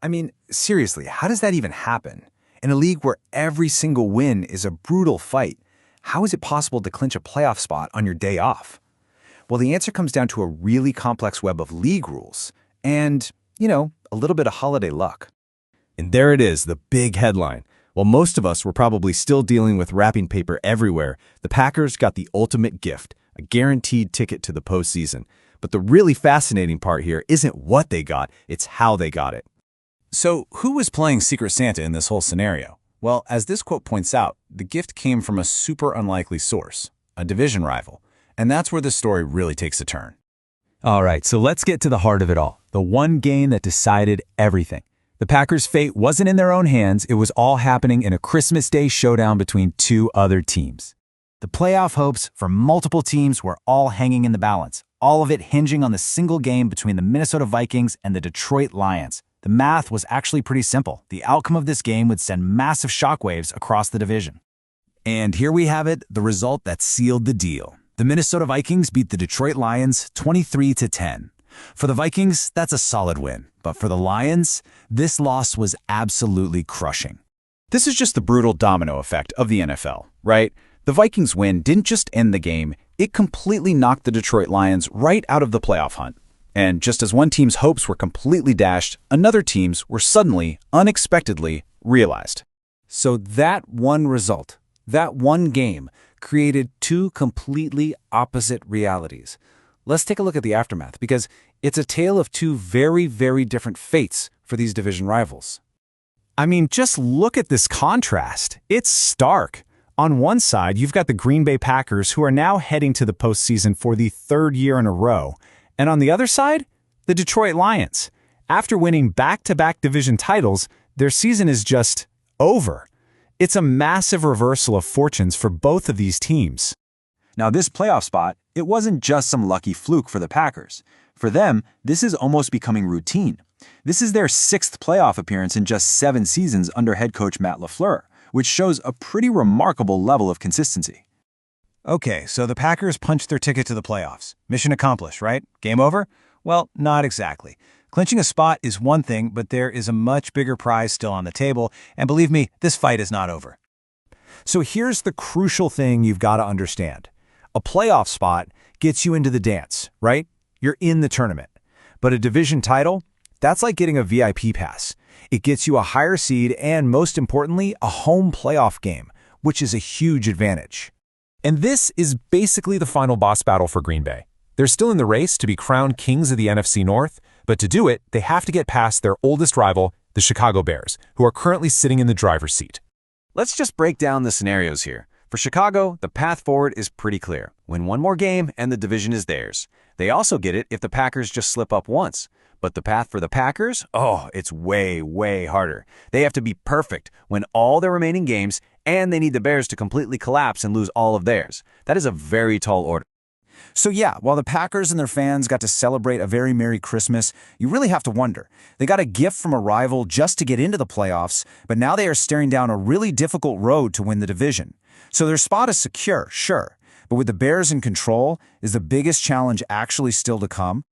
I mean, seriously, how does that even happen? In a league where every single win is a brutal fight, how is it possible to clinch a playoff spot on your day off? Well, the answer comes down to a really complex web of league rules and, a little bit of holiday luck. And there it is, the big headline. While most of us were probably still dealing with wrapping paper everywhere, the Packers got the ultimate gift, a guaranteed ticket to the postseason. But the really fascinating part here isn't what they got, it's how they got it. So, who was playing Secret Santa in this whole scenario? Well, as this quote points out, the gift came from a super unlikely source, a division rival. And that's where the story really takes a turn. All right, so let's get to the heart of it all, the one game that decided everything. The Packers' fate wasn't in their own hands, it was all happening in a Christmas Day showdown between two other teams. The playoff hopes for multiple teams were all hanging in the balance, all of it hinging on the single game between the Minnesota Vikings and the Detroit Lions. The math was actually pretty simple. The outcome of this game would send massive shockwaves across the division. And here we have it, the result that sealed the deal. The Minnesota Vikings beat the Detroit Lions 23-10. For the Vikings, that's a solid win. But for the Lions, this loss was absolutely crushing. This is just the brutal domino effect of the NFL, right? The Vikings win didn't just end the game, it completely knocked the Detroit Lions right out of the playoff hunt. And just as one team's hopes were completely dashed, another team's were suddenly, unexpectedly, realized. So that one result, that one game, created two completely opposite realities. Let's take a look at the aftermath, because it's a tale of two very, very different fates for these division rivals. I mean, just look at this contrast. It's stark. On one side, you've got the Green Bay Packers, who are now heading to the postseason for the third year in a row. And on the other side, the Detroit Lions. After winning back-to-back division titles, their season is just over. It's a massive reversal of fortunes for both of these teams. Now, this playoff spot, it wasn't just some lucky fluke for the Packers. For them, this is almost becoming routine. This is their sixth playoff appearance in just 7 seasons under head coach Matt LaFleur, which shows a pretty remarkable level of consistency. Okay, so the Packers punched their ticket to the playoffs. Mission accomplished, right? Game over? Well, not exactly. Clinching a spot is one thing, but there is a much bigger prize still on the table, and believe me, this fight is not over. So here's the crucial thing you've got to understand. A playoff spot gets you into the dance, right? You're in the tournament. But a division title, that's like getting a VIP pass. It gets you a higher seed and, most importantly, a home playoff game, which is a huge advantage. And this is basically the final boss battle for Green Bay. They're still in the race to be crowned kings of the NFC North, but to do it, they have to get past their oldest rival, the Chicago Bears, who are currently sitting in the driver's seat. Let's just break down the scenarios here. For Chicago, the path forward is pretty clear. Win one more game and the division is theirs. They also get it if the Packers just slip up once. But the path for the Packers? Oh, it's way, way harder. They have to be perfect, win all their remaining games, and they need the Bears to completely collapse and lose all of theirs. That is a very tall order. So yeah, while the Packers and their fans got to celebrate a very Merry Christmas, you really have to wonder. They got a gift from a rival just to get into the playoffs, but now they are staring down a really difficult road to win the division. So their spot is secure, sure, but with the Bears in control, is the biggest challenge actually still to come?